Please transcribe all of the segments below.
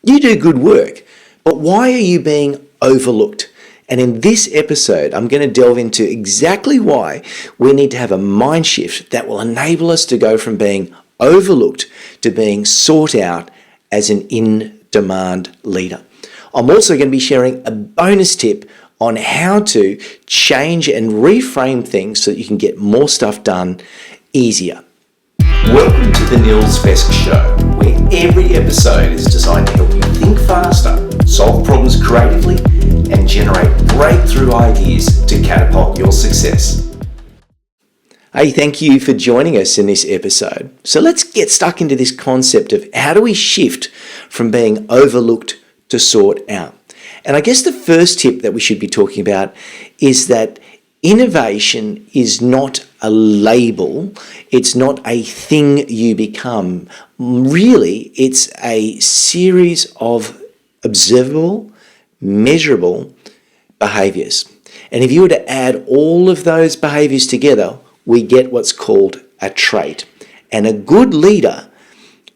You do good work, but why are you being overlooked? And in this episode, I'm going to delve into exactly why we need to have a mind shift that will enable us to go from being overlooked to being sought out as an in-demand leader. I'm also going to be sharing a bonus tip on how to change and reframe things so that you can get more stuff done easier. Welcome to the Nils Vesk Show, where every episode is designed to help you think faster, solve problems creatively, and generate breakthrough ideas to catapult your success. Hey, thank you for joining us in this episode. So let's get stuck into this concept of how do we shift from being overlooked to sought out. And I guess the first tip that we should be talking about is that innovation is not a label. It's not a thing you become. Really, it's a series of observable, measurable behaviors. And if you were to add all of those behaviors together, we get what's called a trait. And a good leader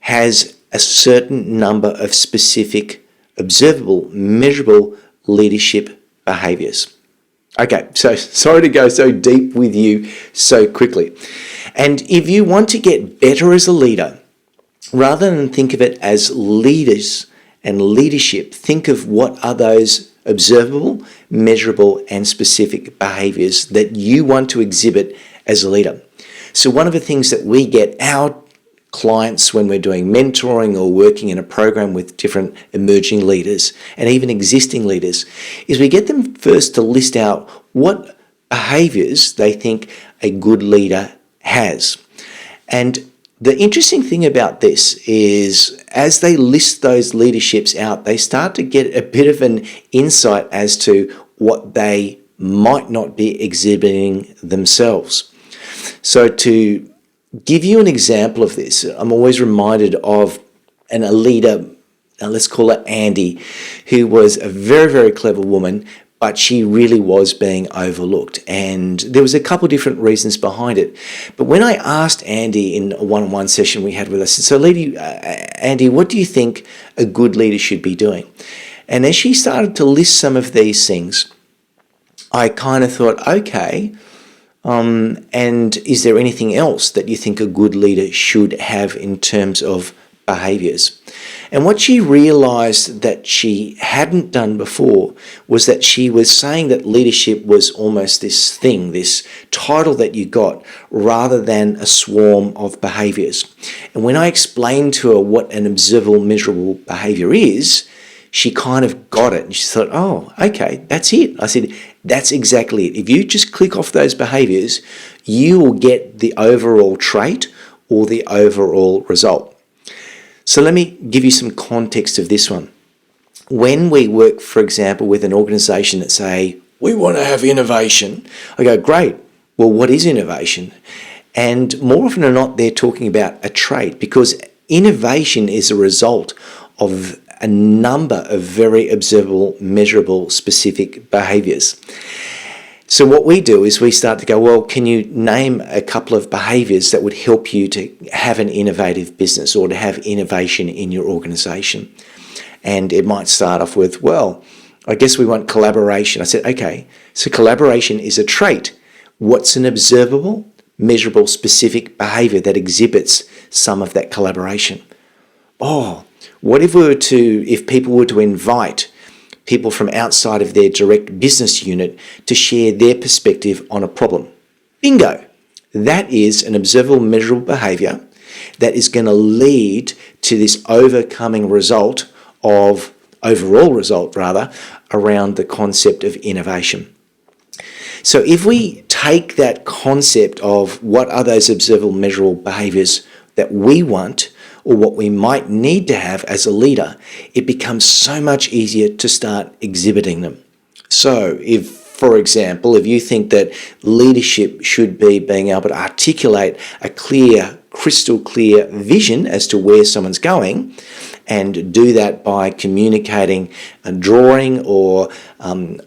has a certain number of specific, observable, measurable leadership behaviors. Okay, so sorry to go so deep with you so quickly. And if you want to get better as a leader, rather than think of it as leaders and leadership, think of what are those observable, measurable, and specific behaviors that you want to exhibit as a leader. So one of the things that we get our clients when we're doing mentoring or working in a program with different emerging leaders and even existing leaders is we get them first to list out what behaviors they think a good leader has. And the interesting thing about this is as they list those leaderships out, they start to get a bit of an insight as to what they might not be exhibiting themselves. So to give you an example of this, I'm always reminded of a leader, let's call her Andy, who was a very, very clever woman, but she really was being overlooked. And there was a couple of different reasons behind it. But when I asked Andy in a one-on-one session we had with us, I said, so Andy, what do you think a good leader should be doing? And as she started to list some of these things, I kind of thought, okay, and is there anything else that you think a good leader should have in terms of behaviors? And what she realized that she hadn't done before was that she was saying that leadership was almost this thing, this title that you got, rather than a swarm of behaviors. And when I explained to her what an observable, measurable behavior is, she kind of got it and she thought, oh, okay, that's it. I said, that's exactly it. If you just click off those behaviors, you will get the overall trait or the overall result. So let me give you some context of this one. When we work, for example, with an organization that say, we want to have innovation, I go, great. Well, what is innovation? And more often than not, they're talking about a trait because innovation is a result of a number of very observable, measurable, specific behaviors. So what we do is we start to go, well, can you name a couple of behaviors that would help you to have an innovative business or to have innovation in your organization? And it might start off with, well, I guess we want collaboration. I said, okay, so collaboration is a trait. What's an observable, measurable, specific behavior that exhibits some of that collaboration? Oh, what if people were to invite people from outside of their direct business unit to share their perspective on a problem? Bingo! That is an observable, measurable behavior that is going to lead to this overall result around the concept of innovation. So if we take that concept of what are those observable, measurable behaviors that we want or what we might need to have as a leader, it becomes so much easier to start exhibiting them. So if, for example, if you think that leadership should be being able to articulate a clear, crystal clear vision as to where someone's going, and do that by communicating and drawing or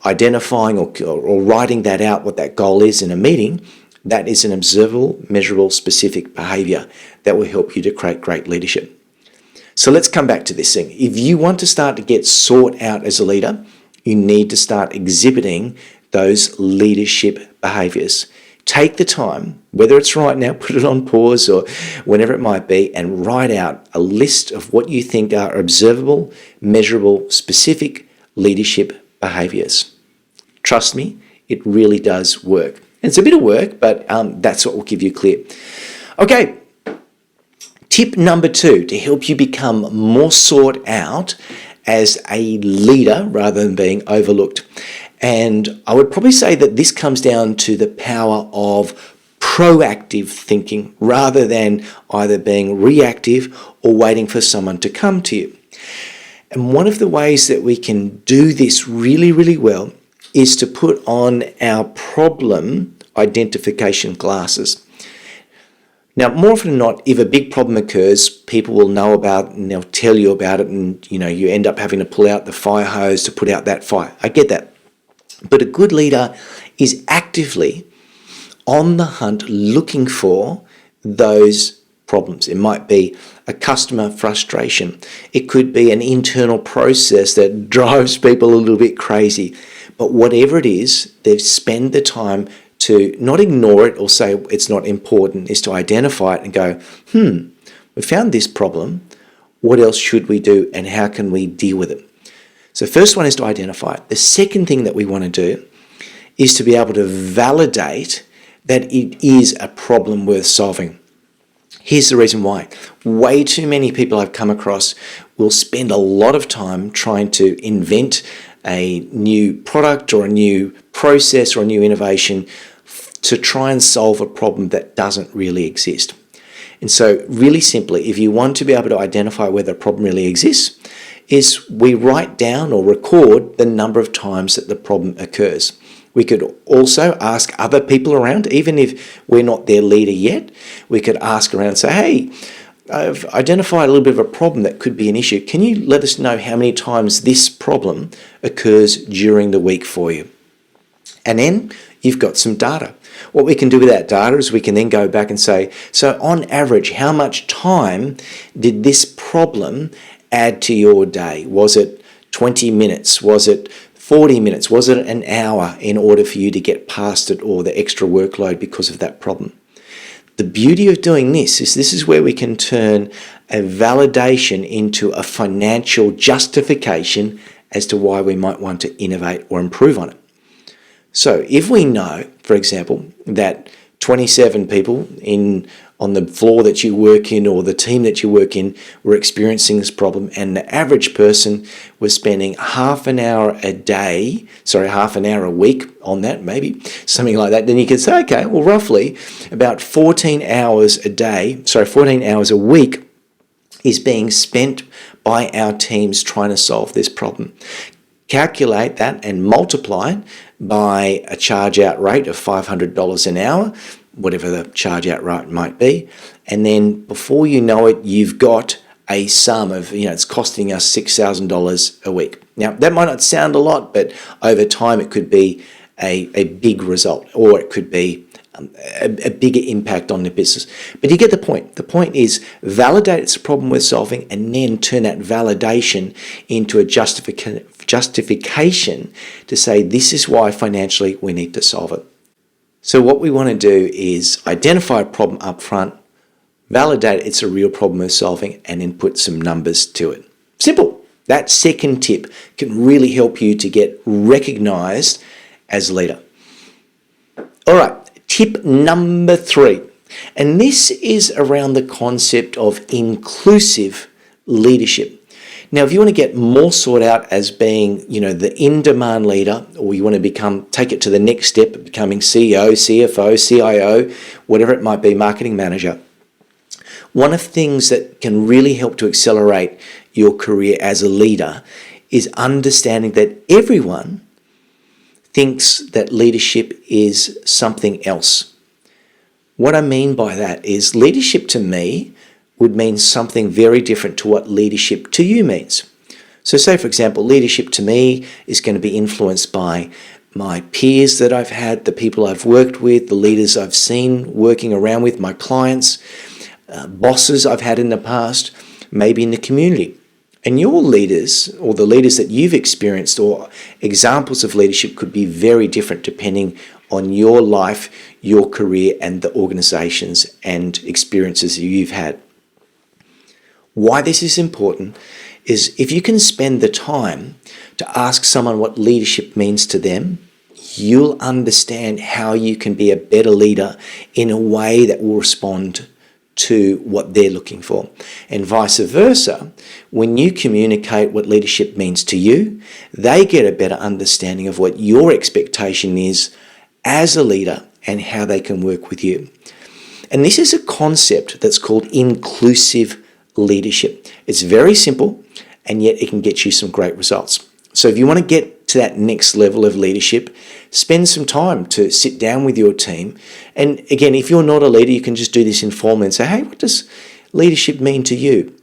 identifying or writing that out, what that goal is in a meeting, that is an observable, measurable, specific behavior that will help you to create great leadership. So let's come back to this thing. If you want to start to get sought out as a leader, you need to start exhibiting those leadership behaviors. Take the time, whether it's right now, put it on pause or whenever it might be, and write out a list of what you think are observable, measurable, specific leadership behaviors. Trust me, it really does work. And it's a bit of work, but that's what will give you clear. Okay, tip number 2 to help you become more sought out as a leader rather than being overlooked. And I would probably say that this comes down to the power of proactive thinking rather than either being reactive or waiting for someone to come to you. And one of the ways that we can do this really, really well is to put on our problem identification glasses. Now, more often than not, if a big problem occurs, people will know about it and they'll tell you about it, and you end up having to pull out the fire hose to put out that fire. I get that. But a good leader is actively on the hunt looking for those problems. It might be a customer frustration. It could be an internal process that drives people a little bit crazy. But whatever it is, they spend the time to not ignore it or say it's not important, is to identify it and go, we found this problem. What else should we do and how can we deal with it? So first one is to identify it. The second thing that we want to do is to be able to validate that it is a problem worth solving. Here's the reason why. Way too many people I've come across will spend a lot of time trying to invent a new product or a new process or a new innovation to try and solve a problem that doesn't really exist. And so really simply, if you want to be able to identify whether a problem really exists, is we write down or record the number of times that the problem occurs. We could also ask other people around, even if we're not their leader yet, we could ask around and say, hey, I've identified a little bit of a problem that could be an issue. Can you let us know how many times this problem occurs during the week for you? And then you've got some data. What we can do with that data is we can then go back and say, so on average, how much time did this problem add to your day? Was it 20 minutes? Was it 40 minutes? Was it an hour in order for you to get past it or the extra workload because of that problem? The beauty of doing this is where we can turn a validation into a financial justification as to why we might want to innovate or improve on it. So if we know, for example, that 27 people on the floor that you work in or the team that you work in were experiencing this problem, and the average person was spending half an hour a week on that, maybe something like that, then you could say, okay, well, roughly about 14 hours a week is being spent by our teams trying to solve this problem. Calculate that and multiply it by a charge out rate of $500 an hour, whatever the charge out rate might be. And then before you know it, you've got a sum of, it's costing us $6,000 a week. Now, that might not sound a lot, but over time it could be a big result, or it could be a bigger impact on the business. But you get the point. The point is validate it's a problem worth solving and then turn that validation into a justification to say this is why financially we need to solve it. So what we want to do is identify a problem up front, validate it's a real problem worth solving, and then put some numbers to it. Simple. That second tip can really help you to get recognized as a leader. All right. Tip number 3, and this is around the concept of inclusive leadership. Now, if you want to get more sought out as being, the in-demand leader, or you want to take it to the next step of becoming CEO, CFO, CIO, whatever it might be, marketing manager, one of the things that can really help to accelerate your career as a leader is understanding that everyone thinks that leadership is something else. What I mean by that is leadership to me would mean something very different to what leadership to you means. So say, for example, leadership to me is going to be influenced by my peers that I've had, the people I've worked with, the leaders I've seen working around with, my clients, bosses I've had in the past. maybe in the community. And your leaders, or the leaders that you've experienced, or examples of leadership, could be very different depending on your life, your career, and the organizations and experiences that you've had. Why this is important is if you can spend the time to ask someone what leadership means to them, you'll understand how you can be a better leader in a way that will respond to what they're looking for. And vice versa, when you communicate what leadership means to you, they get a better understanding of what your expectation is as a leader and how they can work with you. And this is a concept that's called inclusive leadership. It's very simple, and yet it can get you some great results. So if you want to get to that next level of leadership, spend some time to sit down with your team. And again, if you're not a leader, you can just do this informally and say, hey, what does leadership mean to you?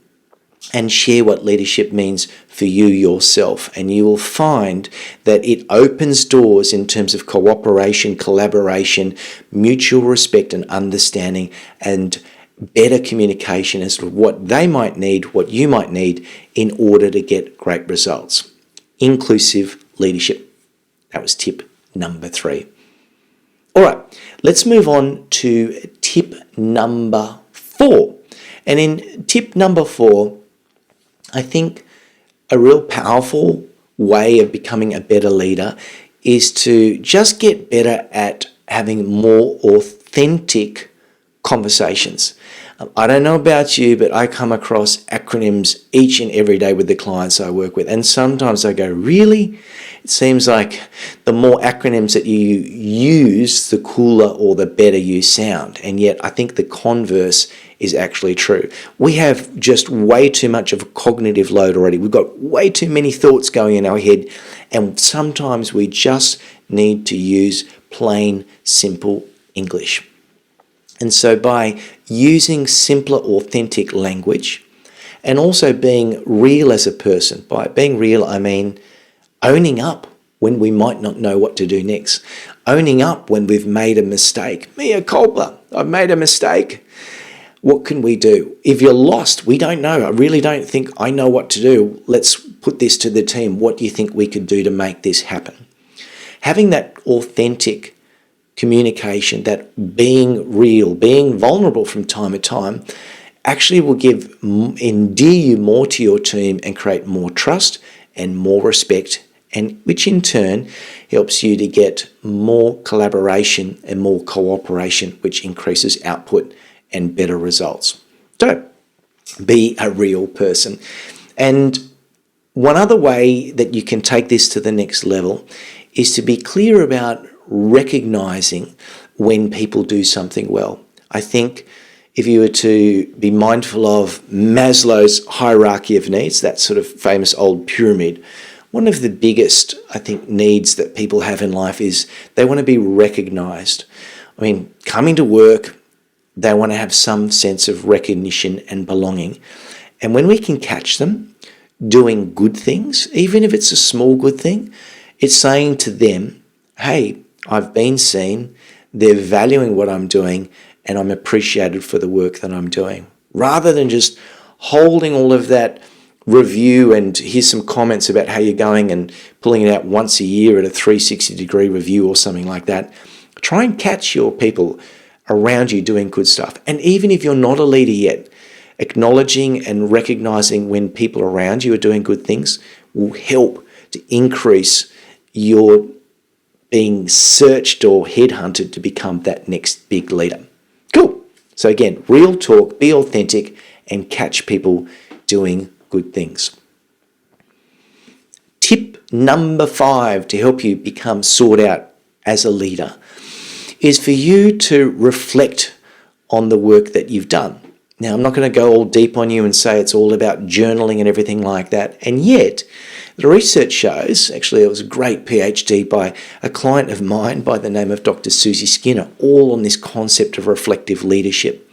And share what leadership means for you yourself. And you will find that it opens doors in terms of cooperation, collaboration, mutual respect and understanding, and better communication as to what they might need, what you might need in order to get great results. Inclusive leadership. That was tip number 3. All right, let's move on to tip number 4. And in tip number 4, I think a real powerful way of becoming a better leader is to just get better at having more authentic conversations. I don't know about you, but I come across acronyms each and every day with the clients I work with. And sometimes I go, really? It seems like the more acronyms that you use, the cooler or the better you sound. And yet I think the converse is actually true. We have just way too much of a cognitive load already. We've got way too many thoughts going in our head. And sometimes we just need to use plain, simple English. And so by using simpler, authentic language and also being real as a person, by being real, I mean owning up when we might not know what to do next, owning up when we've made a mistake. Mea culpa, I've made a mistake. What can we do? If you're lost, we don't know. I really don't think I know what to do. Let's put this to the team. What do you think we could do to make this happen? Having that authentic communication, that being real, being vulnerable from time to time, actually will endear you more to your team and create more trust and more respect, and which in turn helps you to get more collaboration and more cooperation, which increases output and better results. So be a real person. And one other way that you can take this to the next level is to be clear about recognizing when people do something well. I think if you were to be mindful of Maslow's hierarchy of needs, that sort of famous old pyramid, one of the biggest, I think, needs that people have in life is they want to be recognized. I mean, coming to work, they want to have some sense of recognition and belonging. And when we can catch them doing good things, even if it's a small good thing, it's saying to them, hey, I've been seen, they're valuing what I'm doing, and I'm appreciated for the work that I'm doing. Rather than just holding all of that review and here's some comments about how you're going and pulling it out once a year at a 360-degree review or something like that, try and catch your people around you doing good stuff. And even if you're not a leader yet, acknowledging and recognizing when people around you are doing good things will help to increase your being searched or headhunted to become that next big leader. Cool. So again, real talk, be authentic, and catch people doing good things. Tip number 5 to help you become sought out as a leader is for you to reflect on the work that you've done. Now, I'm not going to go all deep on you and say it's all about journaling and everything like that. And yet, the research shows, actually it was a great PhD by a client of mine by the name of Dr. Susie Skinner, all on this concept of reflective leadership.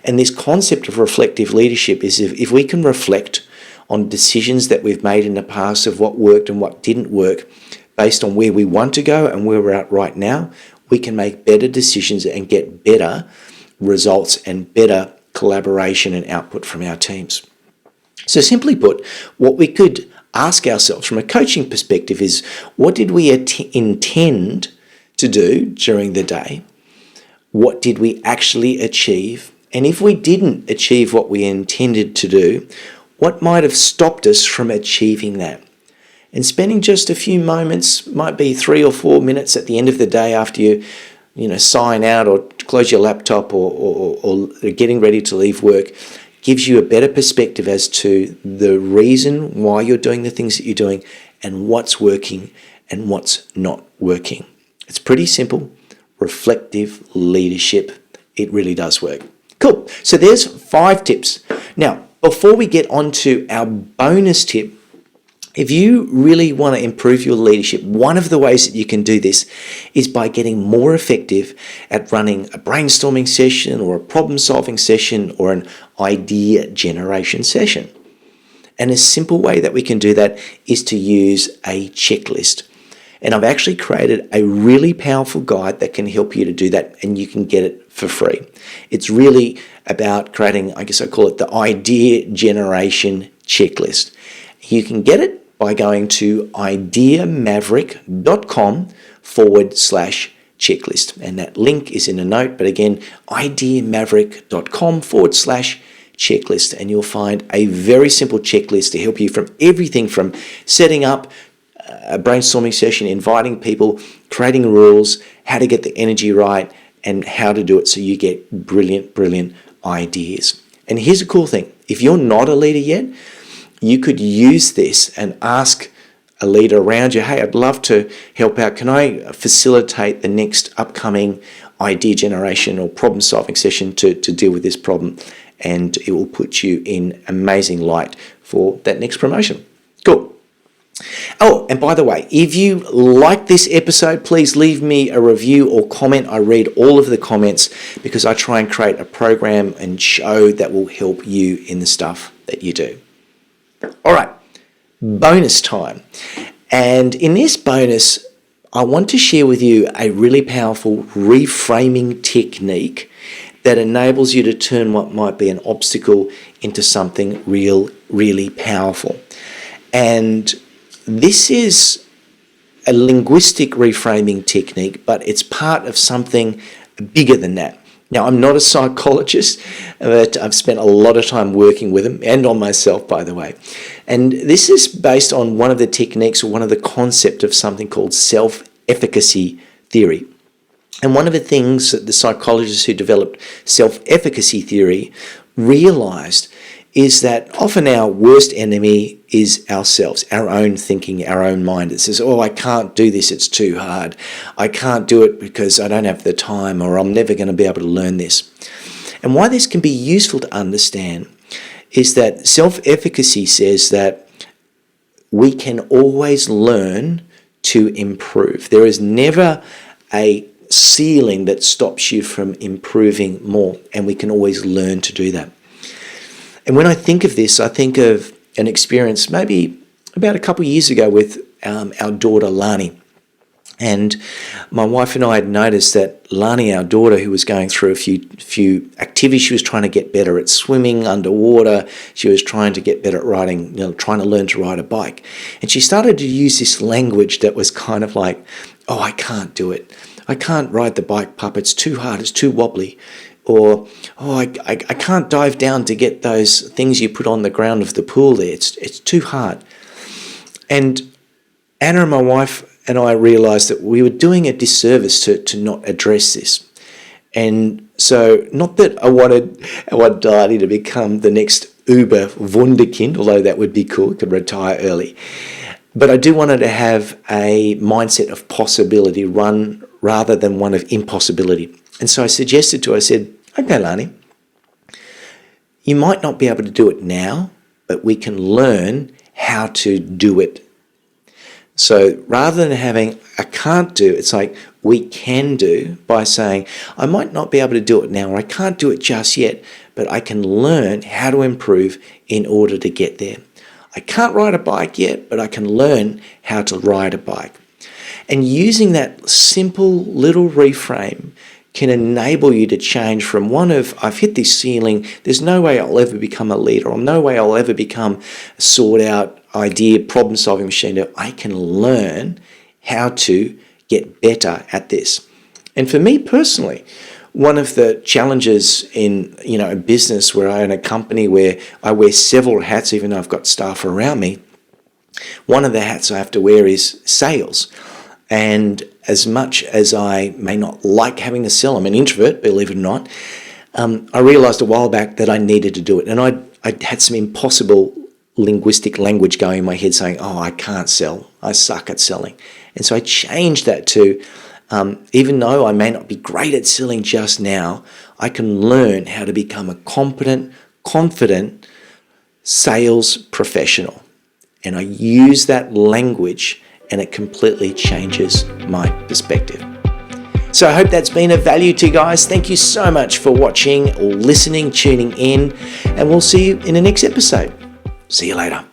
And this concept of reflective leadership is if we can reflect on decisions that we've made in the past of what worked and what didn't work, based on where we want to go and where we're at right now, we can make better decisions and get better results and better collaboration and output from our teams. So simply put, what we could ask ourselves from a coaching perspective is, what did we intend to do during the day? What did we actually achieve? And if we didn't achieve what we intended to do, what might have stopped us from achieving that? And spending just a few moments, might be 3 or 4 minutes at the end of the day after you sign out or close your laptop or getting ready to leave work, gives you a better perspective as to the reason why you're doing the things that you're doing and what's working and what's not working. It's pretty simple. Reflective leadership. It really does work. Cool. So there's 5 tips. Now, before we get on to our bonus tip, if you really want to improve your leadership, one of the ways that you can do this is by getting more effective at running a brainstorming session or a problem-solving session or an idea generation session. And a simple way that we can do that is to use a checklist. And I've actually created a really powerful guide that can help you to do that, and you can get it for free. It's really about creating, I guess I call it the idea generation checklist. You can get it by going to ideamaverick.com/checklist. And that link is in a note, but again, ideamaverick.com/checklist. And you'll find a very simple checklist to help you from everything from setting up a brainstorming session, inviting people, creating rules, how to get the energy right, and how to do it so you get brilliant ideas. And here's a cool thing. If you're not a leader yet, you could use this and ask a leader around you, hey, I'd love to help out. Can I facilitate the next upcoming idea generation or problem solving session to deal with this problem? And it will put you in amazing light for that next promotion. Cool. Oh, and by the way, if you like this episode, please leave me a review or comment. I read all of the comments because I try and create a program and show that will help you in the stuff that you do. All right, bonus time. And in this bonus, I want to share with you a really powerful reframing technique that enables you to turn what might be an obstacle into something really powerful. And this is a linguistic reframing technique, but it's part of something bigger than that. Now, I'm not a psychologist, but I've spent a lot of time working with them and on myself, by the way. And this is based on one of the techniques or one of the concept of something called self-efficacy theory. And one of the things that the psychologists who developed self-efficacy theory realized is that often our worst enemy is ourselves, our own thinking, our own mind. It says, oh, I can't do this, it's too hard. I can't do it because I don't have the time, or I'm never going to be able to learn this. And why this can be useful to understand is that self-efficacy says that we can always learn to improve. There is never a ceiling that stops you from improving more, and we can always learn to do that. And when I think of this, I think of an experience maybe about a couple of years ago with our daughter Lani. And my wife and I had noticed that Lani, our daughter, who was going through a few activities, she was trying to get better at swimming underwater. She was trying to get better at riding, trying to learn to ride a bike. And she started to use this language that was kind of like, oh, I can't do it. I can't ride the bike, pup. It's too hard. It's too wobbly. Or, oh, I can't dive down to get those things you put on the ground of the pool there. It's too hard. And Anna and my wife and I realised that we were doing a disservice to not address this. And so, not that I wanted Lani to become the next Uber Wunderkind, although that would be cool, could retire early. But I do want her to have a mindset of possibility rather than one of impossibility. And so I suggested to her, I said, okay, Lani, you might not be able to do it now, but we can learn how to do it. So rather than having I can't do, it's like we can do by saying, I might not be able to do it now, or I can't do it just yet, but I can learn how to improve in order to get there. I can't ride a bike yet, but I can learn how to ride a bike. And using that simple little reframe can enable you to change from one of, I've hit this ceiling, there's no way I'll ever become a leader, or no way I'll ever become a sought out idea, problem solving machine, to I can learn how to get better at this. And for me personally, one of the challenges in a business where I own a company where I wear several hats, even though I've got staff around me, one of the hats I have to wear is sales. And as much as I may not like having to sell, I'm an introvert, believe it or not, I realized a while back that I needed to do it. And I had some impossible linguistic language going in my head saying, oh, I can't sell. I suck at selling. And so I changed that to, even though I may not be great at selling just now, I can learn how to become a competent, confident sales professional. And I use that language, and it completely changes my perspective. So I hope that's been of value to you guys. Thank you so much for watching or listening, tuning in, and we'll see you in the next episode. See you later.